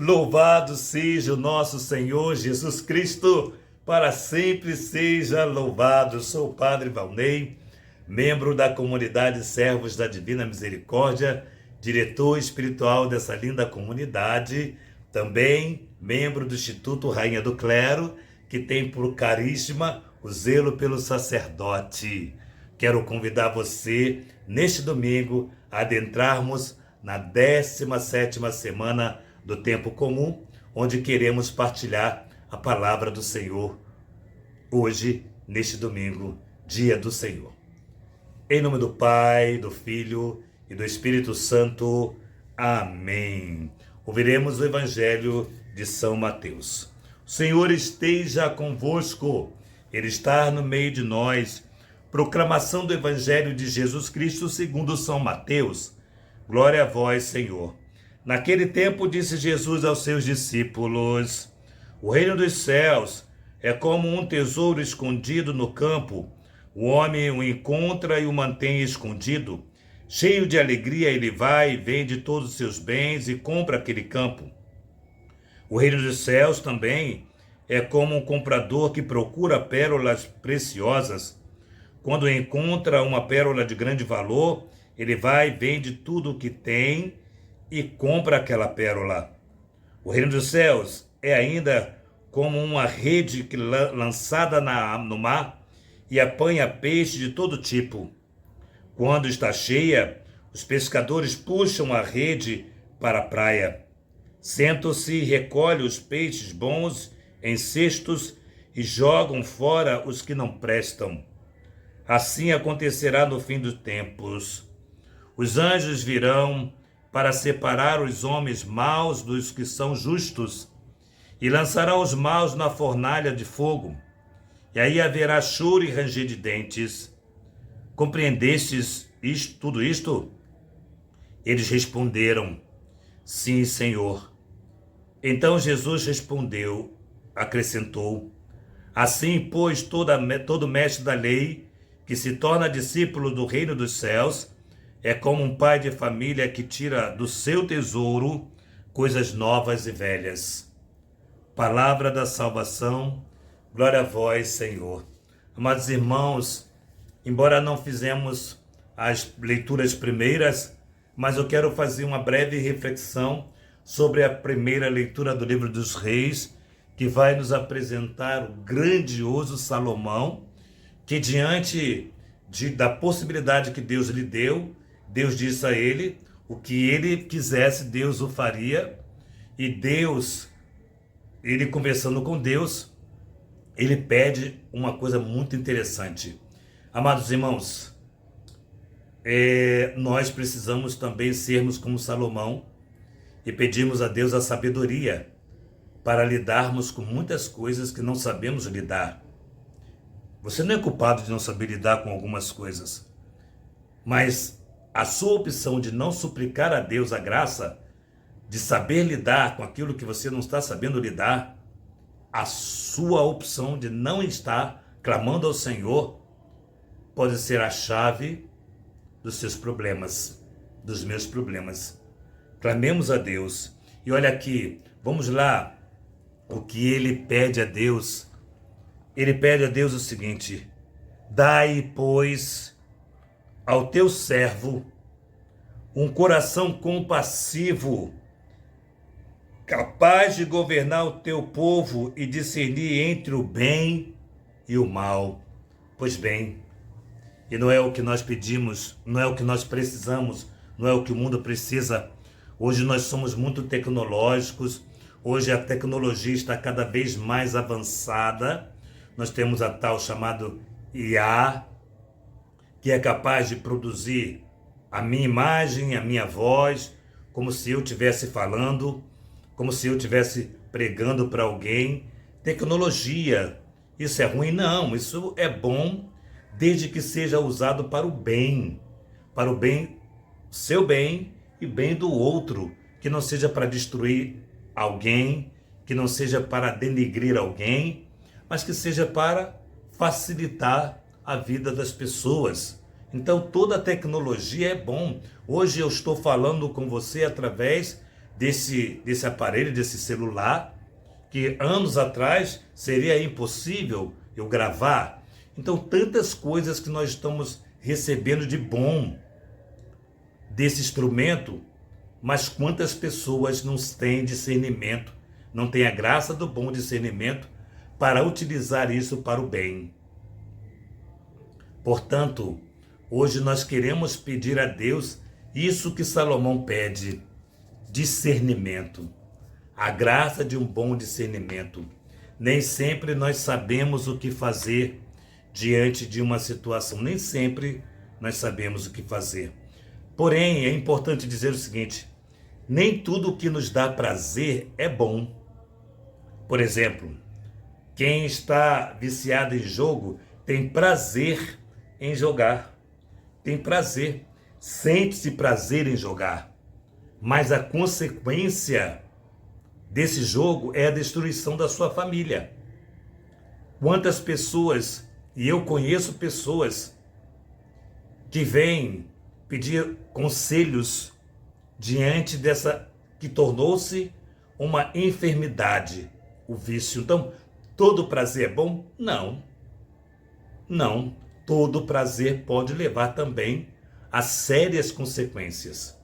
Louvado seja o nosso Senhor Jesus Cristo, para sempre seja louvado. Sou o Padre Valnei, membro da comunidade Servos da Divina Misericórdia, diretor espiritual dessa linda comunidade, também membro do Instituto Rainha do Clero, que tem por carisma o zelo pelo sacerdote. Quero convidar você, neste domingo, a adentrarmos na 17ª semana do Tempo Comum, onde queremos partilhar a palavra do Senhor, hoje, neste domingo, dia do Senhor. Em nome do Pai, do Filho e do Espírito Santo. Amém. Ouviremos o Evangelho de São Mateus. O Senhor esteja convosco, Ele está no meio de nós. Proclamação do Evangelho de Jesus Cristo segundo São Mateus. Glória a vós, Senhor. Naquele tempo disse Jesus aos seus discípulos: o reino dos céus é como um tesouro escondido no campo. O homem o encontra e o mantém escondido. Cheio de alegria, ele vai e vende todos os seus bens e compra aquele campo. O reino dos céus também é como um comprador que procura pérolas preciosas. Quando encontra uma pérola de grande valor, ele vai e vende tudo o que tem e compra aquela pérola. O reino dos céus é ainda como uma rede lançada no mar e apanha peixe de todo tipo. Quando está cheia, os pescadores puxam a rede para a praia. Sentam-se e recolhem os peixes bons em cestos e jogam fora os que não prestam. Assim acontecerá no fim dos tempos. Os anjos virão para separar os homens maus dos que são justos e lançarão os maus na fornalha de fogo. E aí haverá choro e ranger de dentes. Compreendestes tudo isto? Eles responderam: sim, Senhor. Então Jesus respondeu, acrescentou: assim, pois, todo mestre da lei que se torna discípulo do reino dos céus é como um pai de família que tira do seu tesouro coisas novas e velhas. Palavra da salvação, glória a vós, Senhor. Amados irmãos, embora não fizemos as leituras primeiras, mas eu quero fazer uma breve reflexão sobre a primeira leitura do livro dos Reis, que vai nos apresentar o grandioso Salomão, que diante da possibilidade que Deus lhe deu, Deus disse a ele, o que ele quisesse, Deus o faria. E Deus, ele conversando com Deus, ele pede uma coisa muito interessante. Amados irmãos, nós precisamos também sermos como Salomão e pedirmos a Deus a sabedoria para lidarmos com muitas coisas que não sabemos lidar. Você não é culpado de não saber lidar com algumas coisas, mas a sua opção de não suplicar a Deus a graça de saber lidar com aquilo que você não está sabendo lidar, a sua opção de não estar clamando ao Senhor, pode ser a chave dos seus problemas, dos meus problemas. Clamemos a Deus. E olha aqui, vamos lá, o que ele pede a Deus. Ele pede a Deus o seguinte: dai, pois, ao teu servo um coração compassivo, capaz de governar o teu povo e discernir entre o bem e o mal. Pois bem, e não é o que nós pedimos, não é o que nós precisamos, não é o que o mundo precisa. Hoje nós somos muito tecnológicos, hoje a tecnologia está cada vez mais avançada. Nós temos a tal chamado IA, que é capaz de produzir a minha imagem, a minha voz, como se eu estivesse falando, como se eu estivesse pregando para alguém. Tecnologia, isso é ruim? Não, isso é bom, desde que seja usado para o bem, seu bem e bem do outro, que não seja para destruir alguém, que não seja para denegrir alguém, mas que seja para facilitar a vida das pessoas. Então toda a tecnologia é bom. Hoje eu estou falando com você através desse aparelho, desse celular, que anos atrás seria impossível eu gravar. Então, tantas coisas que nós estamos recebendo de bom desse instrumento, mas quantas pessoas não têm discernimento, não têm a graça do bom discernimento para utilizar isso para o bem. Portanto, hoje nós queremos pedir a Deus isso que Salomão pede: discernimento, a graça de um bom discernimento. Nem sempre nós sabemos o que fazer diante de uma situação, nem sempre nós sabemos o que fazer. Porém, é importante dizer o seguinte: nem tudo o que nos dá prazer é bom. Por exemplo, quem está viciado em jogo tem prazer em jogar. Tem prazer, sente-se prazer em jogar. Mas a consequência desse jogo é a destruição da sua família. Quantas pessoas, e eu conheço pessoas, que vêm pedir conselhos diante dessa que tornou-se uma enfermidade, o vício. Então, todo prazer é bom? Não. Não. Todo prazer pode levar também a sérias consequências.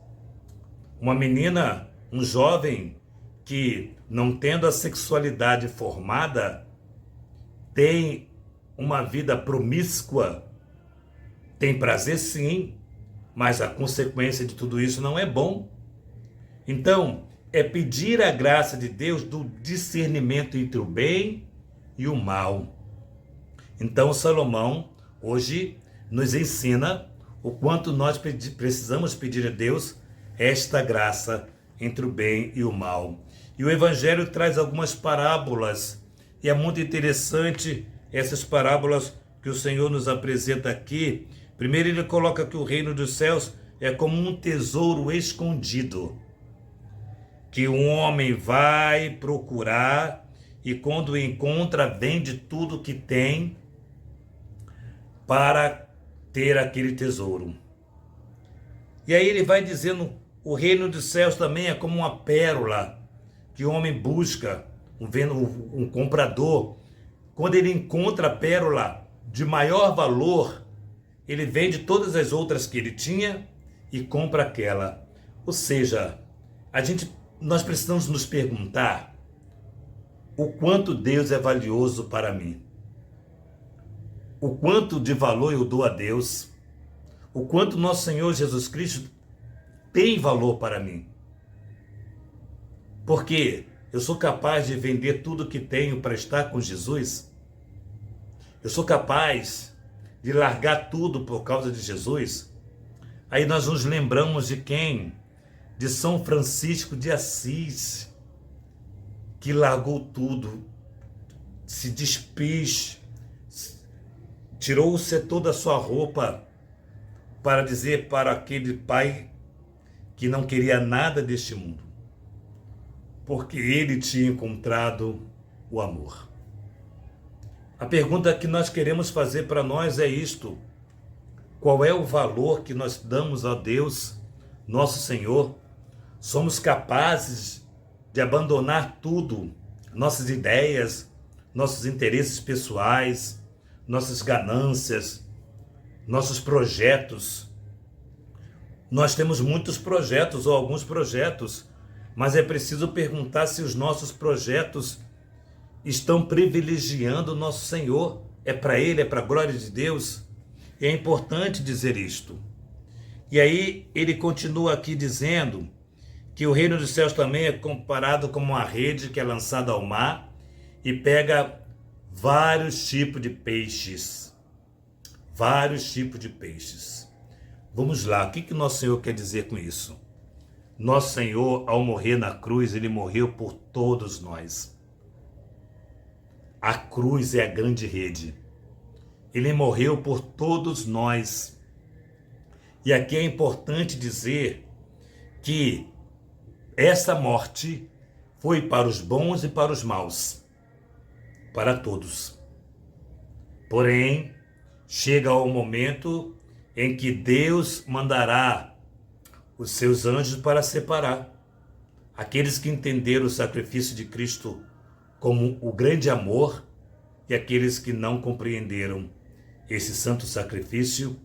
Uma menina, um jovem que, não tendo a sexualidade formada, tem uma vida promíscua, tem prazer sim, mas a consequência de tudo isso não é bom. Então, é pedir a graça de Deus do discernimento entre o bem e o mal. Então, Salomão hoje nos ensina o quanto nós precisamos pedir a Deus esta graça entre o bem e o mal. E o Evangelho traz algumas parábolas, e é muito interessante essas parábolas que o Senhor nos apresenta aqui. Primeiro, ele coloca que o reino dos céus é como um tesouro escondido, que um homem vai procurar e, quando encontra, vende tudo que tem para ter aquele tesouro. E aí ele vai dizendo: o reino dos céus também é como uma pérola que o homem busca, um comprador. Quando ele encontra a pérola de maior valor, ele vende todas as outras que ele tinha e compra aquela. Ou seja, nós precisamos nos perguntar o quanto Deus é valioso para mim. O quanto de valor eu dou a Deus. O quanto nosso Senhor Jesus Cristo tem valor para mim. Porque eu sou capaz de vender tudo que tenho para estar com Jesus. Eu sou capaz de largar tudo por causa de Jesus. Aí nós nos lembramos de quem? De São Francisco de Assis, que largou tudo, se despôs, tirou-se toda a sua roupa para dizer para aquele pai que não queria nada deste mundo, porque ele tinha encontrado o amor. A pergunta que nós queremos fazer para nós é isto: qual é o valor que nós damos a Deus, nosso Senhor? Somos capazes de abandonar tudo, nossas ideias, nossos interesses pessoais, nossas ganâncias, nossos projetos. Nós temos muitos projetos ou alguns projetos, mas é preciso perguntar se os nossos projetos estão privilegiando o nosso Senhor. É para Ele, é para a glória de Deus. E é importante dizer isto. E aí ele continua aqui dizendo que o reino dos céus também é comparado como uma rede que é lançada ao mar e pega vários tipos de peixes. Vários tipos de peixes. Vamos lá, o que nosso Senhor quer dizer com isso? Nosso Senhor, ao morrer na cruz, ele morreu por todos nós. A cruz é a grande rede. Ele morreu por todos nós. E aqui é importante dizer que essa morte foi para os bons e para os maus, para todos. Porém, chega o momento em que Deus mandará os seus anjos para separar aqueles que entenderam o sacrifício de Cristo como o grande amor e aqueles que não compreenderam esse santo sacrifício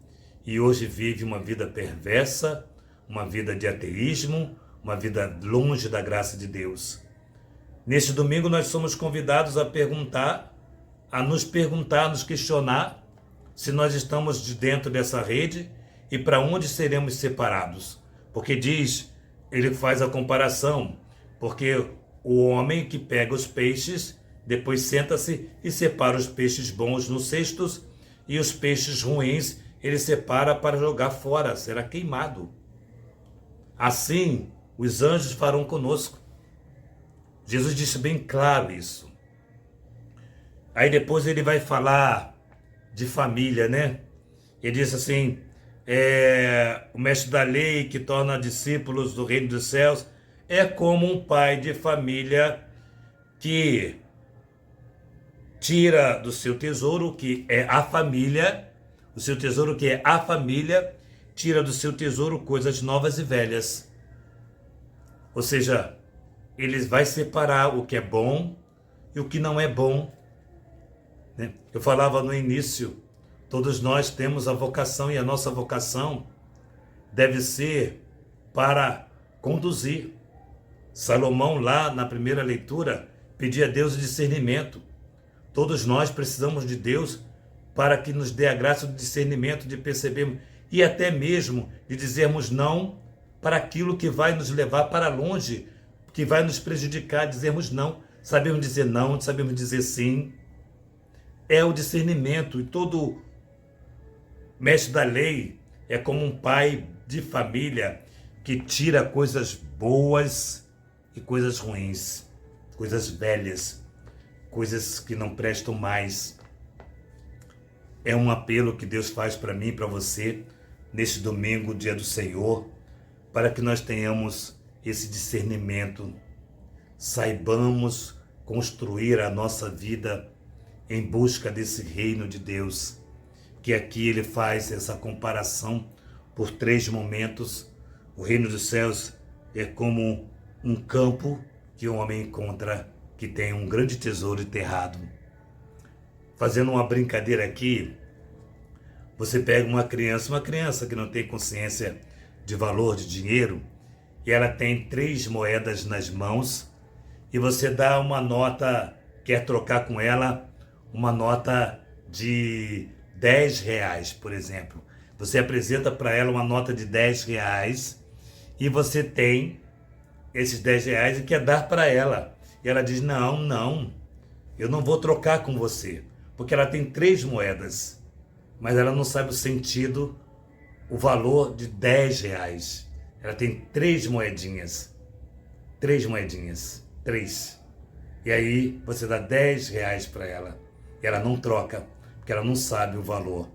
e hoje vivem uma vida perversa, uma vida de ateísmo, uma vida longe da graça de Deus. Neste domingo nós somos convidados a nos questionar se nós estamos de dentro dessa rede e para onde seremos separados. Porque ele faz a comparação, porque o homem que pega os peixes, depois senta-se e separa os peixes bons nos cestos e os peixes ruins ele separa para jogar fora, será queimado. Assim, os anjos farão conosco. Jesus disse bem claro isso. Aí depois ele vai falar de família, né? Ele diz assim, o mestre da lei que torna discípulos do reino dos céus é como um pai de família que tira do seu tesouro, que é a família, o seu tesouro que é a família, tira do seu tesouro coisas novas e velhas. Ou seja, ele vai separar o que é bom e o que não é bom. Eu falava no início, todos nós temos a vocação e a nossa vocação deve ser para conduzir. Salomão, lá na primeira leitura, pedia a Deus o discernimento. Todos nós precisamos de Deus para que nos dê a graça do discernimento, de percebermos e até mesmo de dizermos não para aquilo que vai nos levar para longe, que vai nos prejudicar, dizermos não. Sabemos dizer não, sabemos dizer sim. É o discernimento, e todo mestre da lei é como um pai de família que tira coisas boas e coisas ruins, coisas velhas, coisas que não prestam mais. É um apelo que Deus faz para mim e para você neste domingo, dia do Senhor, para que nós tenhamos esse discernimento, saibamos construir a nossa vida em busca desse reino de Deus, que aqui ele faz essa comparação por 3 momentos. O reino dos céus é como um campo que o homem encontra que tem um grande tesouro enterrado. Fazendo uma brincadeira aqui, você pega uma criança que não tem consciência de valor de dinheiro, e ela tem 3 moedas nas mãos, e você dá uma nota, quer trocar com ela, uma nota de R$10, por exemplo. Você apresenta para ela uma nota de R$10 e você tem esses R$10 e quer dar para ela. E ela diz, não, eu não vou trocar com você, porque ela tem 3 moedas, mas ela não sabe o sentido, o valor de R$10. Ela tem 3 moedinhas. 3. E aí você dá R$10 para ela. E ela não troca, porque ela não sabe o valor.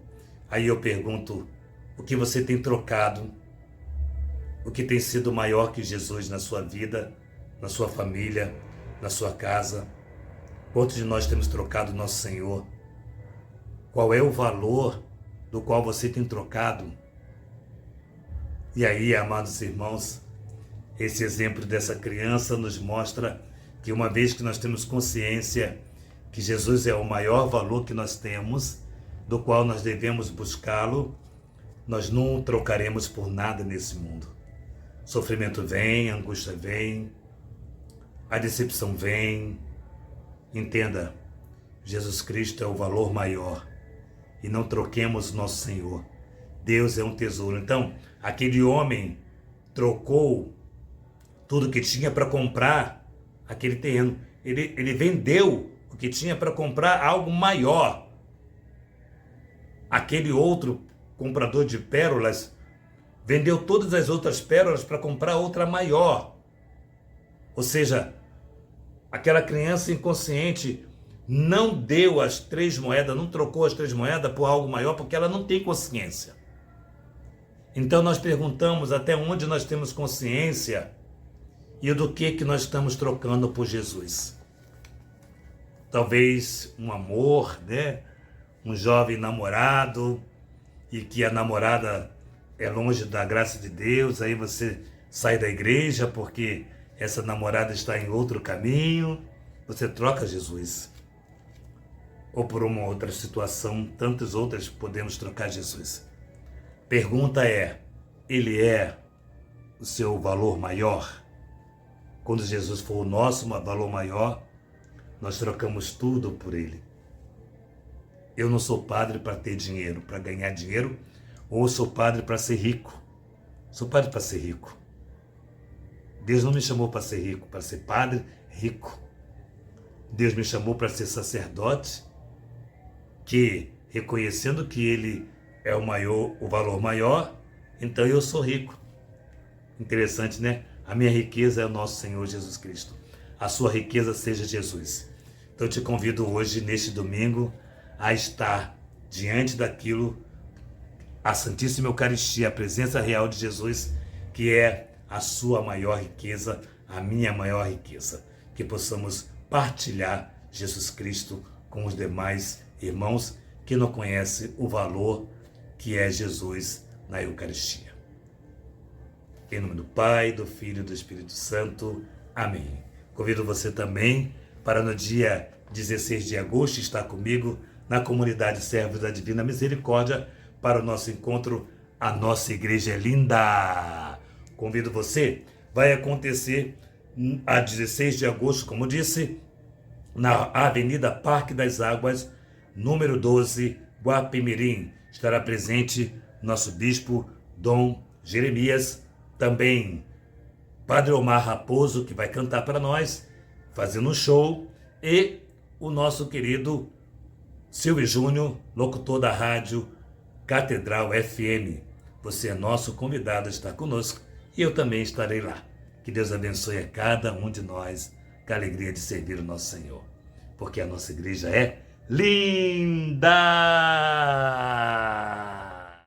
Aí eu pergunto, o que você tem trocado? O que tem sido maior que Jesus na sua vida, na sua família, na sua casa? Quantos de nós temos trocado o nosso Senhor? Qual é o valor do qual você tem trocado? E aí, amados irmãos, esse exemplo dessa criança nos mostra que uma vez que nós temos consciência que Jesus é o maior valor que nós temos, do qual nós devemos buscá-lo, nós não trocaremos por nada nesse mundo. Sofrimento vem, angústia vem, a decepção vem. Entenda, Jesus Cristo é o valor maior e não troquemos o nosso Senhor. Deus é um tesouro. Então, aquele homem trocou tudo que tinha para comprar aquele terreno. Ele vendeu o que tinha para comprar algo maior. Aquele outro comprador de pérolas vendeu todas as outras pérolas para comprar outra maior. Ou seja, aquela criança inconsciente não deu as 3 moedas, não trocou as 3 moedas por algo maior, porque ela não tem consciência. Então nós perguntamos até onde nós temos consciência e do que nós estamos trocando por Jesus. Talvez um amor, né? Um jovem namorado e que a namorada é longe da graça de Deus, aí você sai da igreja porque essa namorada está em outro caminho, você troca Jesus. Ou por uma outra situação, tantas outras podemos trocar Jesus. Pergunta é, ele é o seu valor maior? Quando Jesus for o nosso valor maior, nós trocamos tudo por ele. Eu não sou padre para ter dinheiro, para ganhar dinheiro, ou sou padre para ser rico. Sou padre para ser rico. Deus não me chamou para ser rico, para ser padre rico. Deus me chamou para ser sacerdote, que, reconhecendo que ele é o valor maior, então eu sou rico. Interessante, né? A minha riqueza é o nosso Senhor Jesus Cristo. A sua riqueza seja Jesus. Então eu te convido hoje, neste domingo, a estar diante daquilo, a Santíssima Eucaristia, a presença real de Jesus, que é a sua maior riqueza, a minha maior riqueza. Que possamos partilhar Jesus Cristo com os demais irmãos que não conhecem o valor que é Jesus na Eucaristia. Em nome do Pai, do Filho e do Espírito Santo. Amém. Convido você também para no dia 16 de agosto estar comigo na comunidade Servos da Divina Misericórdia para o nosso encontro. A nossa igreja é linda. Convido você. Vai acontecer a 16 de agosto, como disse, na Avenida Parque das Águas, número 12, Guapimirim. Estará presente nosso bispo Dom Jeremias, também Padre Omar Raposo, que vai cantar para nós, fazendo um show, e o nosso querido Silvio Júnior, locutor da rádio Catedral FM. Você é nosso convidado a estar conosco e eu também estarei lá. Que Deus abençoe a cada um de nós, com a alegria de servir o nosso Senhor, porque a nossa igreja é linda!